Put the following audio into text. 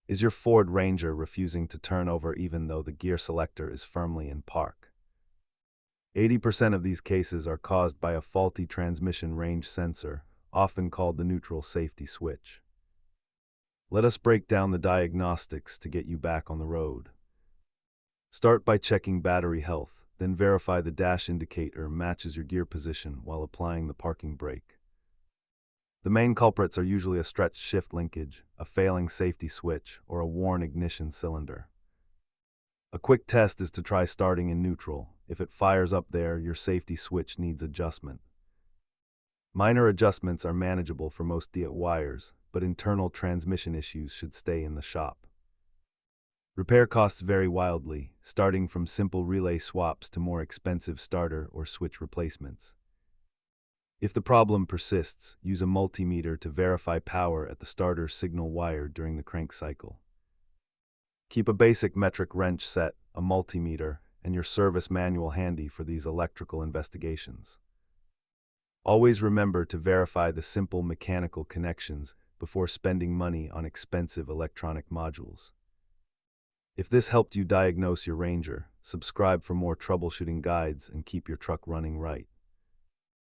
Is your Ford Ranger refusing to turn over even though the gear selector is firmly in park? 80% of these cases are caused by a faulty transmission range sensor, often called the neutral safety switch. Let us break down the diagnostics to get you back on the road. Start by checking battery health, then verify the dash indicator matches your gear position while applying the parking brake. The main culprits are usually a stretched shift linkage, a failing safety switch, or a worn ignition cylinder. A quick test is to try starting in neutral. If it fires up there, your safety switch needs adjustment. Minor adjustments are manageable for most DIYers, but internal transmission issues should stay in the shop. Repair costs vary wildly, starting from simple relay swaps to more expensive starter or switch replacements. If the problem persists, use a multimeter to verify power at the starter signal wire during the crank cycle. Keep a basic metric wrench set, a multimeter, and your service manual handy for these electrical investigations. Always remember to verify the simple mechanical connections before spending money on expensive electronic modules. If this helped you diagnose your Ranger, subscribe for more troubleshooting guides and keep your truck running right.